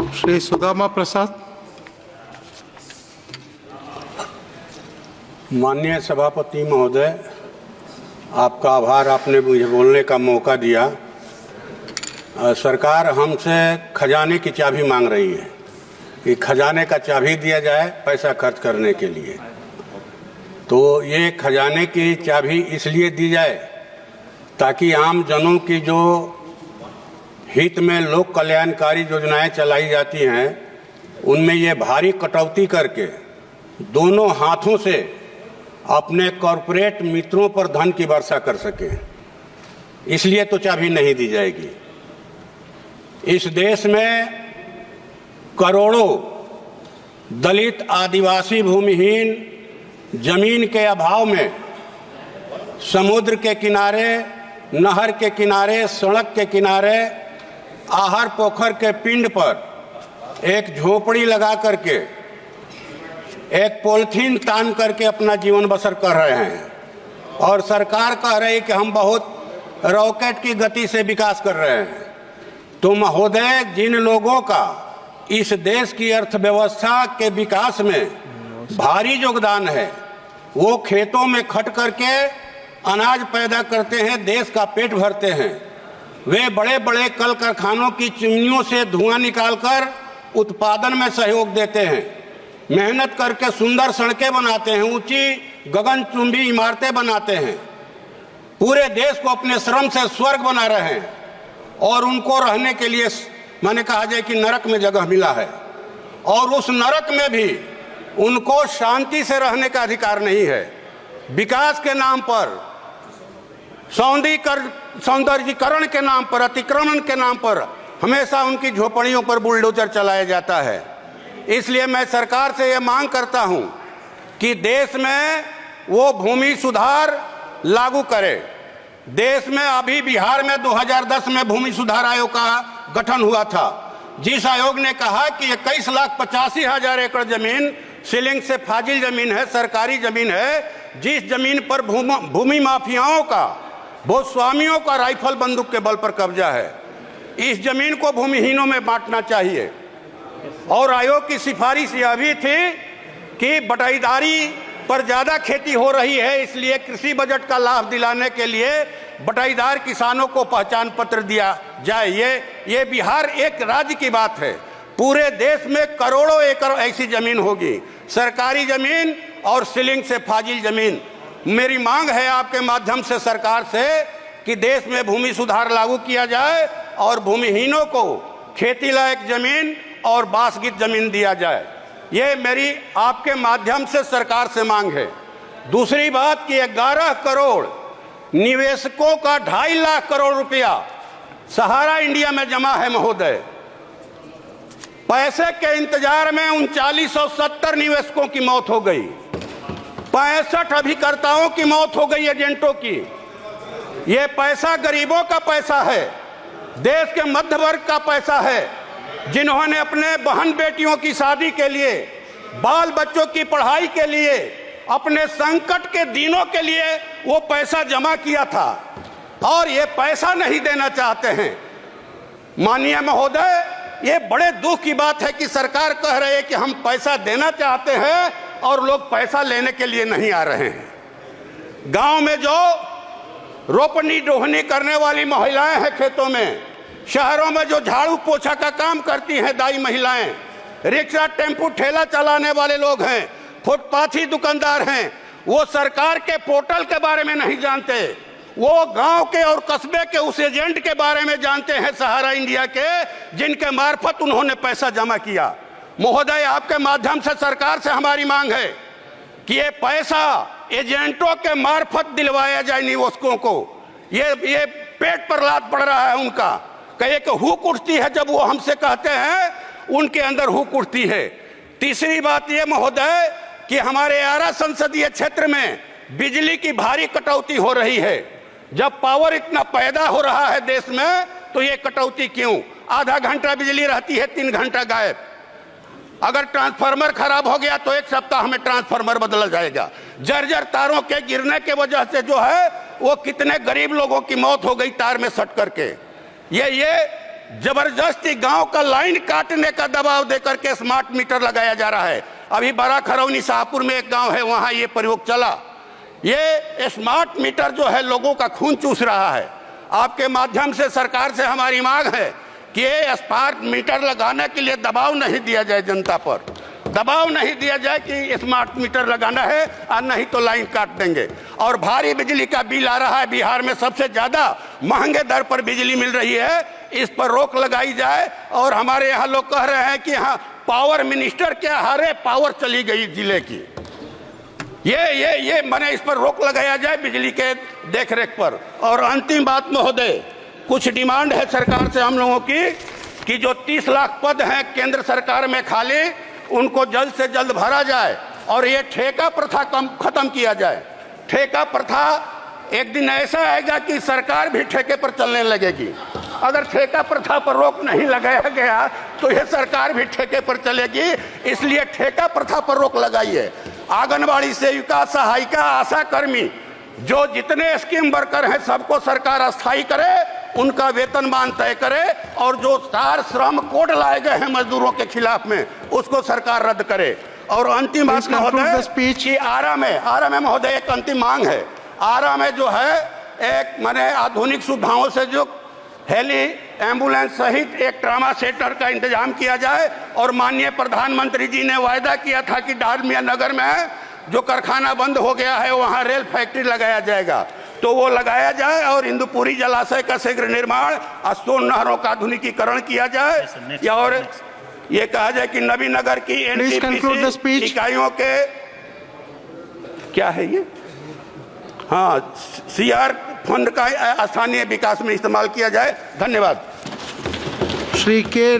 श्री सुदामा प्रसाद। माननीय सभापति महोदय, आपका आभार, आपने मुझे बोलने का मौका दिया। सरकार हमसे खजाने की चाबी मांग रही है कि खजाने का चाबी दिया जाए पैसा खर्च करने के लिए। तो ये खजाने की चाबी इसलिए दी जाए ताकि आम जनों की जो हित में लोक कल्याणकारी योजनाएं चलाई जाती हैं उनमें ये भारी कटौती करके दोनों हाथों से अपने कॉरपोरेट मित्रों पर धन की वर्षा कर सकें, इसलिए तो चाबी नहीं दी जाएगी। इस देश में करोड़ों दलित, आदिवासी, भूमिहीन जमीन के अभाव में समुद्र के किनारे, नहर के किनारे, सड़क के किनारे, आहर पोखर के पिंड पर एक झोपड़ी लगा करके, एक पॉलिथीन तान करके अपना जीवन बसर कर रहे हैं और सरकार कह रही है कि हम बहुत रॉकेट की गति से विकास कर रहे हैं। तो महोदय, जिन लोगों का इस देश की अर्थव्यवस्था के विकास में भारी योगदान है, वो खेतों में खट करके अनाज पैदा करते हैं, देश का पेट भरते हैं। वे बड़े बड़े कल कारखानों की चिमनियों से धुआं निकालकर उत्पादन में सहयोग देते हैं, मेहनत करके सुंदर सड़कें बनाते हैं, ऊंची गगनचुंबी इमारतें बनाते हैं, पूरे देश को अपने श्रम से स्वर्ग बना रहे हैं और उनको रहने के लिए मैंने कहा जाए कि नरक में जगह मिला है और उस नरक में भी उनको शांति से रहने का अधिकार नहीं है। विकास के नाम पर, सौंदर्यीकरण के नाम पर, अतिक्रमण के नाम पर हमेशा उनकी झोपड़ियों पर बुलडोजर चलाया जाता है। इसलिए मैं सरकार से ये मांग करता हूं कि देश में वो भूमि सुधार लागू करे। देश में अभी बिहार में 2010 में भूमि सुधार आयोग का गठन हुआ था, जिस आयोग ने कहा कि 21,85,000 एकड़ जमीन सीलिंग से फाजिल जमीन है, सरकारी जमीन है, जिस जमीन पर भूमि माफियाओं का, भूस्वामियों का राइफल बंदूक के बल पर कब्जा है, इस जमीन को भूमिहीनों में बांटना चाहिए। और आयोग की सिफारिश यह भी थी कि बटाईदारी पर ज़्यादा खेती हो रही है, इसलिए कृषि बजट का लाभ दिलाने के लिए बटाईदार किसानों को पहचान पत्र दिया जाए। ये बिहार एक राज्य की बात है, पूरे देश में करोड़ों एकड़ ऐसी जमीन होगी, सरकारी जमीन और सीलिंग से फाजिल जमीन। मेरी मांग है आपके माध्यम से सरकार से कि देश में भूमि सुधार लागू किया जाए और भूमिहीनों को खेती लायक जमीन और बासगीत जमीन दिया जाए। ये मेरी आपके माध्यम से सरकार से मांग है। दूसरी बात कि 11 करोड़ निवेशकों का 2.5 लाख करोड़ रुपया सहारा इंडिया में जमा है महोदय। पैसे के इंतजार में 3970 निवेशकों की मौत हो गई, 65 अभिकर्ताओं की मौत हो गई, एजेंटों की। ये पैसा गरीबों का पैसा है, देश के मध्य वर्ग का पैसा है, जिन्होंने अपने बहन बेटियों की शादी के लिए, बाल बच्चों की पढ़ाई के लिए, अपने संकट के दिनों के लिए वो पैसा जमा किया था और ये पैसा नहीं देना चाहते हैं। माननीय महोदय, ये बड़े दुख की बात है कि सरकार कह रही है कि हम पैसा देना चाहते हैं और लोग पैसा लेने के लिए नहीं आ रहे हैं। गांव में जो रोपनी डोहनी करने वाली महिलाएं हैं खेतों में, शहरों में जो झाड़ू पोछा का काम करती हैं दाई महिलाएं, रिक्शा टेम्पू ठेला चलाने वाले लोग हैं, फुटपाथी दुकानदार हैं, वो सरकार के पोर्टल के बारे में नहीं जानते, वो गांव के और कस्बे के उस एजेंट के बारे में जानते हैं, सहारा इंडिया के, जिनके मार्फत उन्होंने पैसा जमा किया। महोदय, आपके माध्यम से सरकार से हमारी मांग है कि ये पैसा एजेंटों के मार्फत दिलवाया जाए निवेशकों को। ये पेट पर लात पड़ रहा है उनका, कहे कि हुक उठती है जब वो हमसे कहते हैं, उनके अंदर हुक उठती है। तीसरी बात ये महोदय कि हमारे आरा संसदीय क्षेत्र में बिजली की भारी कटौती हो रही है। जब पावर इतना पैदा हो रहा है देश में, तो ये कटौती क्यों? आधा घंटा बिजली रहती है, 3 घंटा गायब। अगर ट्रांसफार्मर खराब हो गया तो 1 सप्ताह में ट्रांसफार्मर बदला जाएगा। जर्जर तारों के गिरने के वजह से जो है वो कितने गरीब लोगों की मौत हो गई तार में सट करके। ये जबरदस्ती गांव का लाइन काटने का दबाव देकर के स्मार्ट मीटर लगाया जा रहा है। अभी बड़ा खरौनी शाहपुर में एक गांव है, वहां ये प्रयोग चला। ये स्मार्ट मीटर जो है लोगों का खून चूस रहा है। आपके माध्यम से सरकार से हमारी मांग है कि ये स्मार्ट मीटर लगाने के लिए दबाव नहीं दिया जाए, जनता पर दबाव नहीं दिया जाए कि स्मार्ट मीटर लगाना है और नहीं तो लाइन काट देंगे। और भारी बिजली का बिल आ रहा है, बिहार में सबसे ज्यादा महंगे दर पर बिजली मिल रही है, इस पर रोक लगाई जाए। और हमारे यहाँ लोग कह रहे हैं कि हाँ पावर मिनिस्टर क्या हरे पावर चली गई जिले की, ये माने इस पर रोक लगाया जाए बिजली के देखरेख पर। और अंतिम बात महोदय, कुछ डिमांड है सरकार से हम लोगों की कि जो 30 लाख पद हैं केंद्र सरकार में खाली, उनको जल्द से जल्द भरा जाए और ये ठेका प्रथा खत्म किया जाए। ठेका प्रथा एक दिन ऐसा आएगा कि सरकार भी ठेके पर चलने लगेगी। अगर ठेका प्रथा पर रोक नहीं लगाया गया तो ये सरकार भी ठेके पर चलेगी, इसलिए ठेका प्रथा पर रोक लगाइए। आंगनबाड़ी सेविका, सहायिका, आशा कर्मी, जो जितने स्कीम वर्कर हैं सबको सरकार अस्थायी करे, उनका वेतनमान तय करे और जो 4 श्रम कोड लाए गए हैं मजदूरों के खिलाफ में उसको सरकार रद्द करे। और अंतिम बात महोदय कि आरा में महोदय एक अंतिम मांग है। आरा में जो है एक माने आधुनिक सुविधाओं से जो हेली एम्बुलेंस सहित एक ट्रामा सेंटर का इंतजाम किया जाए। और माननीय प्रधानमंत्री जी ने वायदा किया था कि डालमिया नगर में जो कारखाना बंद हो गया है वहां रेल फैक्ट्री लगाया जाएगा, तो वो लगाया जाए और इंदुपुरी जलाशय का शीघ्र निर्माण, सोन नहरों का आधुनिकीकरण किया जाए। और ये कहा जाए कि नबीनगर की एनटीपीसी इकाइयों के क्या है ये, हाँ सीआर फंड का स्थानीय विकास में इस्तेमाल किया जाए। धन्यवाद। श्री के